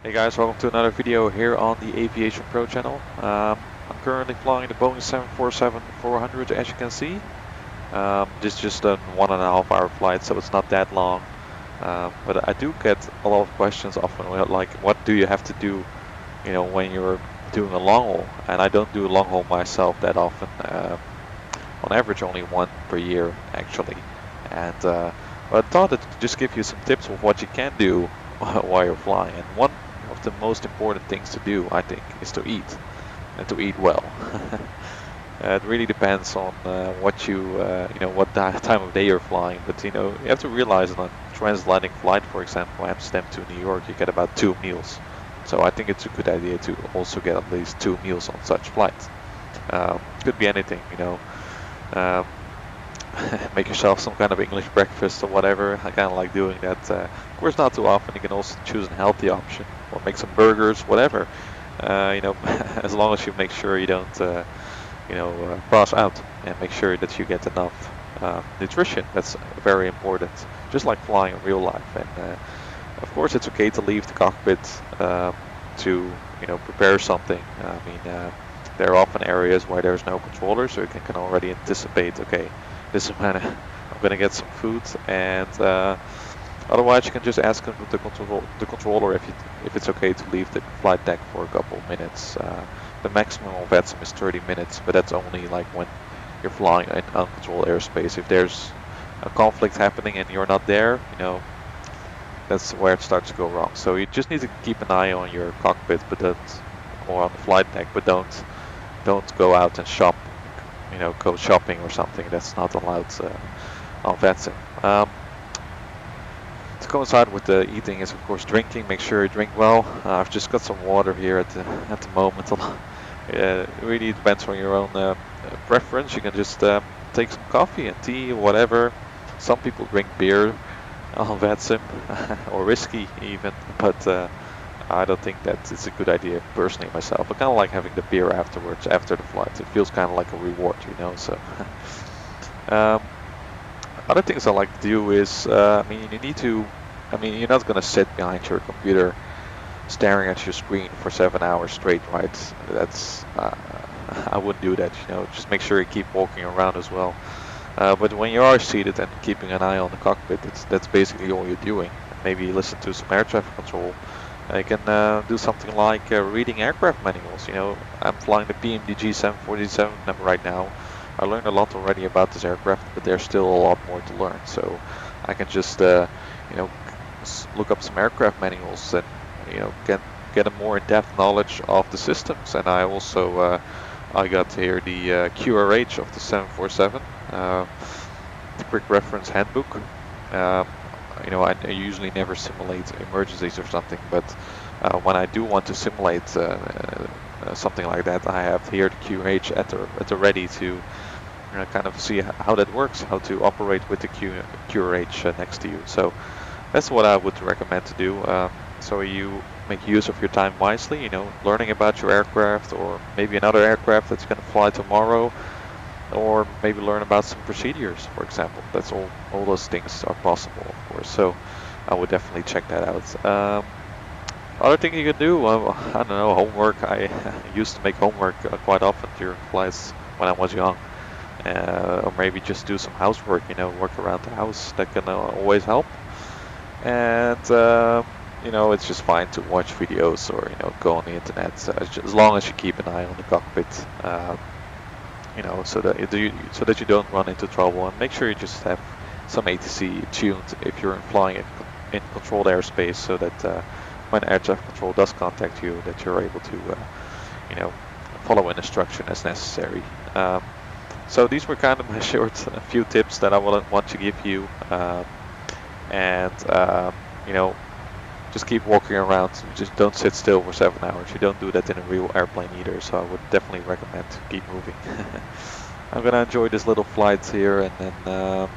Hey guys, welcome to another video here on the AviationPro channel. I'm currently flying the Boeing 747-400 as you can see. This is just a 1.5 hour flight, so it's not that long. But I do get a lot of questions often, like what do you have to do, when you're doing a long haul? And I don't do a long haul myself that often. On average only one per year actually. And but I thought I'd just give you some tips of what you can do while you're flying. And one of the most important things to do, I think, is to eat, and to eat well. It really depends on what what time of day you're flying. But you have to realize on a transatlantic flight, for example, Amsterdam to New York, you get about 2 meals. So I think it's a good idea to also get at least 2 meals on such flights. Could be anything, um, make yourself some kind of English breakfast or whatever. I kind of like doing that. Of course, not too often. You can also choose a healthy option or make some burgers, whatever. As long as you make sure you don't, pass out, and make sure that you get enough nutrition. That's very important. Just like flying in real life. And of course, it's okay to leave the cockpit to prepare something. There are often areas where there's no controller, so you can already anticipate, okay, this is when I'm gonna get some food, and otherwise you can just ask the controller if it's okay to leave the flight deck for a couple of minutes. The maximum of VATSIM is 30 minutes, but that's only like when you're flying in uncontrolled airspace. If there's a conflict happening and you're not there, that's where it starts to go wrong. So you just need to keep an eye on your cockpit, or on the flight deck, but don't go out and shop. Go shopping or something. That's not allowed on VATSIM. To coincide with the eating is of course drinking. Make sure you drink well. I've just got some water here at the moment. It really depends on your own preference. You can just take some coffee and tea or whatever. Some people drink beer on VATSIM or whiskey even, but I don't think that it's a good idea personally myself. I kind of like having the beer afterwards, after the flight. It feels kind of like a reward, so. Other things I like to do is, you're not going to sit behind your computer staring at your screen for 7 hours straight, right? That's, I wouldn't do that, just make sure you keep walking around as well. But when you are seated and keeping an eye on the cockpit, that's basically all you're doing. Maybe listen to some air traffic control. You can do something like reading aircraft manuals. I'm flying the PMDG 747 right now. I learned a lot already about this aircraft, but there's still a lot more to learn. So I can just, look up some aircraft manuals and, get a more in-depth knowledge of the systems. And I also, I got here the QRH of the 747, the quick reference handbook. I usually never simulate emergencies or something, but when I do want to simulate something like that, I have here the QH at the ready to kind of see how that works, how to operate with the QRH next to you. So that's what I would recommend to do. So you make use of your time wisely, learning about your aircraft, or maybe another aircraft that's going to fly tomorrow, or maybe learn about some procedures, for example. That's all those things are possible, of course. So I would definitely check that out. Other thing you can do, I don't know, homework. I used to make homework quite often during flights when I was young. Or maybe just do some housework, work around the house. That can always help. And it's just fine to watch videos or go on the internet, as long as you keep an eye on the cockpit. So that you don't run into trouble, and make sure you just have some ATC tuned if you're flying in controlled airspace, so that when air traffic control does contact you, that you're able to follow an instruction as necessary. So these were kind of my short few tips that I want to give you, just keep walking around. Just don't sit still for 7 hours. You don't do that in a real airplane either, so I would definitely recommend to keep moving. I'm gonna enjoy this little flight here, and then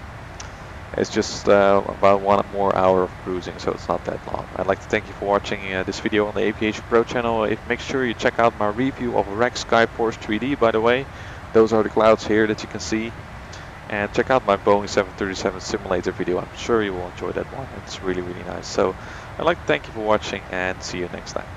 it's just about 1 more hour of cruising, so it's not that long. I'd like to thank you for watching this video on the AviationPro channel. Make sure you check out my review of a Rex Skyforce 3D, by the way. Those are the clouds here that you can see. And check out my Boeing 737 simulator video. I'm sure you will enjoy that one. It's really, really nice. So I'd like to thank you for watching and see you next time.